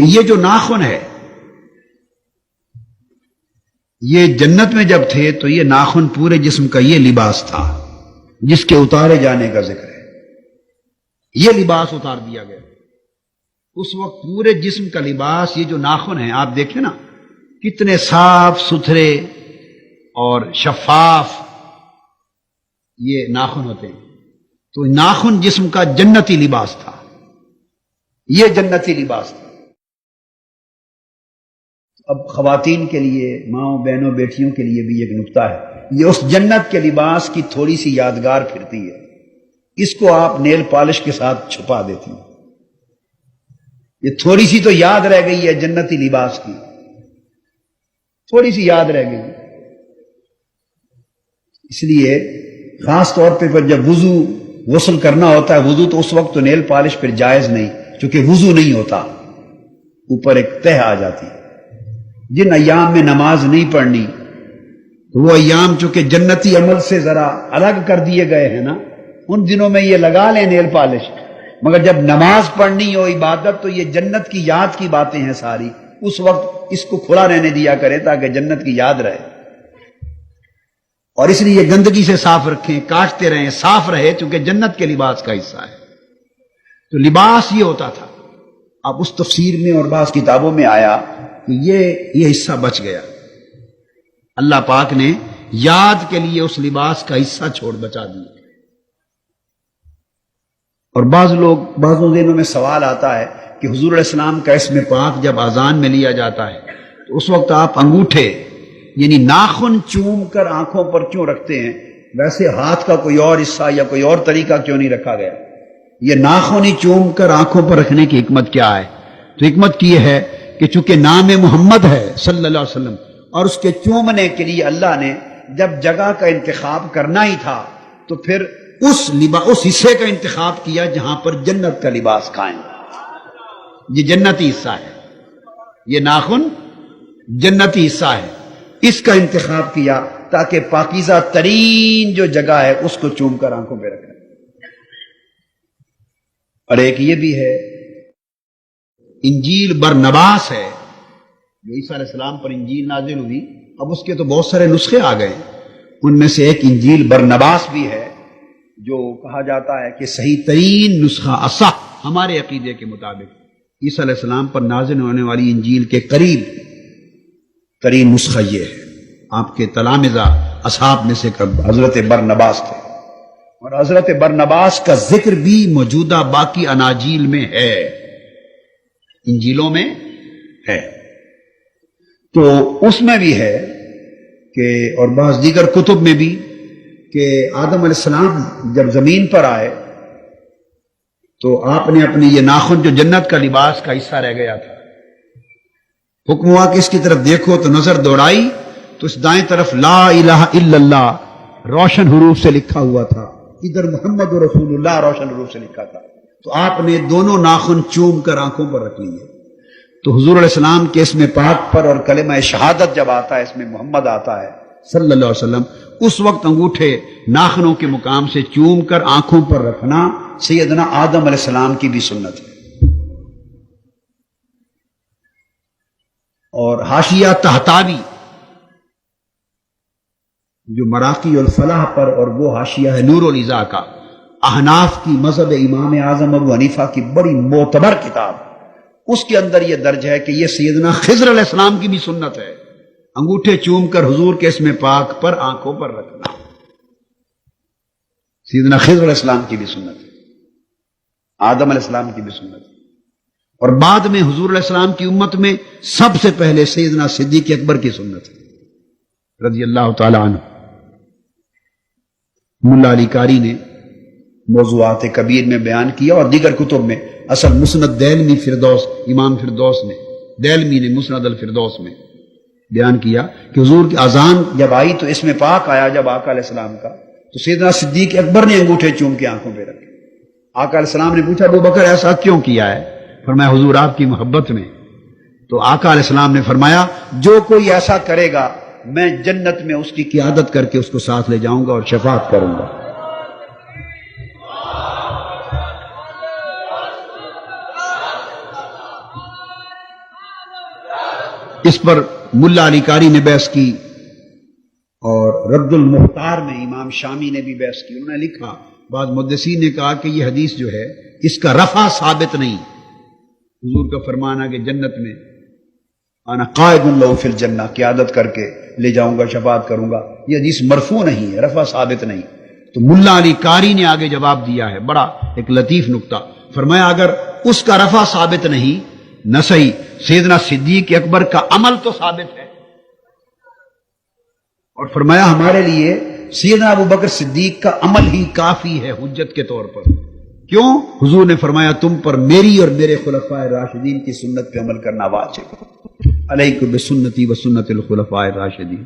یہ جو ناخن ہے یہ جنت میں جب تھے تو یہ ناخن پورے جسم کا یہ لباس تھا جس کے اتارے جانے کا ذکر ہے. یہ لباس اتار دیا گیا. اس وقت پورے جسم کا لباس یہ جو ناخن ہیں آپ دیکھیں نا کتنے صاف ستھرے اور شفاف یہ ناخن ہوتے ہیں. تو ناخن جسم کا جنتی لباس تھا. یہ جنتی لباس تھا. اب خواتین کے لیے ماؤں بہنوں بیٹیوں کے لیے بھی ایک نکتہ ہے. یہ اس جنت کے لباس کی تھوڑی سی یادگار پھرتی ہے. اس کو آپ نیل پالش کے ساتھ چھپا دیتی ہیں. یہ تھوڑی سی تو یاد رہ گئی ہے جنتی لباس کی, تھوڑی سی یاد رہ گئی. اس لیے خاص طور پہ جب وضو غسل کرنا ہوتا ہے وضو تو اس وقت تو نیل پالش پھر جائز نہیں, چونکہ وضو نہیں ہوتا, اوپر ایک تہ آ جاتی ہے. جن ایام میں نماز نہیں پڑھنی وہ ایام چونکہ جنتی عمل سے ذرا الگ کر دیے گئے ہیں نا, ان دنوں میں یہ لگا لیں نیل پالش. مگر جب نماز پڑھنی ہو عبادت تو یہ جنت کی یاد کی باتیں ہیں ساری, اس وقت اس کو کھلا رہنے دیا کریں تاکہ جنت کی یاد رہے. اور اس لیے گندگی سے صاف رکھیں, کاٹتے رہیں, صاف رہے, چونکہ جنت کے لباس کا حصہ ہے. تو لباس یہ ہوتا تھا. اب اس تفسیر میں اور بعض کتابوں میں آیا کہ یہ حصہ بچ گیا. اللہ پاک نے یاد کے لیے اس لباس کا حصہ چھوڑ بچا دیا. اور بعضوں ذہنوں میں سوال آتا ہے کہ حضور علیہ السلام کا اسم پاک جب اذان میں لیا جاتا ہے تو اس وقت آپ انگوٹھے یعنی ناخن چوم کر آنکھوں پر کیوں رکھتے ہیں؟ ویسے ہاتھ کا کوئی اور حصہ یا کوئی اور طریقہ کیوں نہیں رکھا گیا؟ یہ ناخن ہی چوم کر آنکھوں پر رکھنے کی حکمت کیا ہے؟ تو حکمت یہ ہے کہ چونکہ نام محمد ہے صلی اللہ علیہ وسلم اور اس کے چومنے کے لیے اللہ نے جب جگہ کا انتخاب کرنا ہی تھا تو پھر اس حصے کا انتخاب کیا جہاں پر جنت کا لباس قائم. یہ جنتی حصہ ہے, یہ ناخن جنتی حصہ ہے, اس کا انتخاب کیا تاکہ پاکیزہ ترین جو جگہ ہے اس کو چوم کر آنکھوں پہ رکھیں. اور ایک یہ بھی ہے انجیل برنباس ہے جو عیسیٰ علیہ السلام پر انجیل نازل ہوئی. اب اس کے تو بہت سارے نسخے آ گئے, ان میں سے ایک انجیل برنباس بھی ہے جو کہا جاتا ہے کہ صحیح ترین نسخہ اصح ہمارے عقیدے کے مطابق عیسیٰ علیہ السلام پر نازل ہونے والی انجیل کے قریب ترین نسخہ یہ ہے. آپ کے تلامذہ اصحاب میں سے حضرت برنباس تھے, اور حضرت برنباس کا ذکر بھی موجودہ باقی اناجیل میں ہے, انجیلوں میں ہے. تو اس میں بھی ہے کہ اور بعض دیگر کتب میں بھی کہ آدم علیہ السلام جب زمین پر آئے تو آپ نے اپنی یہ ناخن جو جنت کا لباس کا حصہ رہ گیا تھا, حکم ہوا کہ اس کی طرف دیکھو تو نظر دوڑائی تو اس دائیں طرف لا الہ الا اللہ روشن حروف سے لکھا ہوا تھا, ادھر محمد رسول اللہ روشن حروف سے لکھا تھا. تو آپ نے دونوں ناخن چوم کر آنکھوں پر رکھ لیے. تو حضور علیہ السلام کے اسم پاک پر اور کلمہ شہادت جب آتا ہے, اس میں محمد آتا ہے صلی اللہ علیہ وسلم, اس وقت انگوٹھے ناخنوں کے مقام سے چوم کر آنکھوں پر رکھنا سیدنا آدم علیہ السلام کی بھی سنت ہے. اور حاشیہ طحطاوی جو مراقی الفلاح پر, اور وہ حاشیہ ہے نور الازا کا, احناف کی مذہب امام اعظم ابو حنیفہ کی بڑی معتبر کتاب, اس کے اندر یہ درج ہے کہ یہ سیدنا خضر علیہ السلام کی بھی سنت ہے, انگوٹھے چوم کر حضور کے اسم پاک پر آنکھوں پر رکھنا. سیدنا خضر علیہ السلام کی بھی سنت ہے, آدم علیہ السلام کی بھی سنت ہے. اور بعد میں حضور علیہ السلام کی امت میں سب سے پہلے سیدنا صدیق اکبر کی سنت ہے رضی اللہ تعالی عنہ. ملا علی قاری نے موضوعات کبیر میں بیان کیا اور دیگر کتب میں, اصل مسند دیلمی فردوس, امام فردوس نے دیلمی نے مسند الفردوس میں بیان کیا کہ حضور کی اذان جب آئی تو اس میں پاک آیا جب آقا علیہ السلام کا, تو سیدنا صدیق اکبر نے انگوٹھے چوم کے آنکھوں پہ رکھے. آقا علیہ السلام نے پوچھا ابو بکر ایسا کیوں کیا ہے؟ فرمایا حضور آپ کی محبت میں. تو آقا علیہ السلام نے فرمایا جو کوئی ایسا کرے گا میں جنت میں اس کی قیادت کر کے اس کو ساتھ لے جاؤں گا اور شفاعت کروں گا. اس پر ملا علی قاری نے بحث کی اور رد المختار میں امام شامی نے بھی بحث کی. انہوں نے لکھا بعض محدثین نے کہا کہ یہ حدیث جو ہے اس کا رفع ثابت نہیں. حضور کا فرمانا کہ جنت میں انا قائد لہ فی الجنہ قیادت کر کے لے جاؤں گا شفاعت کروں گا، یہ حدیث مرفوع نہیں ہے، رفع ثابت نہیں. تو ملا علی قاری نے آگے جواب دیا ہے، بڑا ایک لطیف نکتہ. فرمایا اگر اس کا رفع ثابت نہیں نہ صحیح، سیدنا صدیق اکبر کا عمل تو ثابت ہے. اور فرمایا ہمارے لیے سیدنا ابو بکر صدیق کا عمل ہی کافی ہے حجت کے طور پر. کیوں؟ حضور نے فرمایا تم پر میری اور میرے خلفاء راشدین کی سنت پہ عمل کرنا واجب. علیکم بسنتی و سنت الخلفاء الراشدین.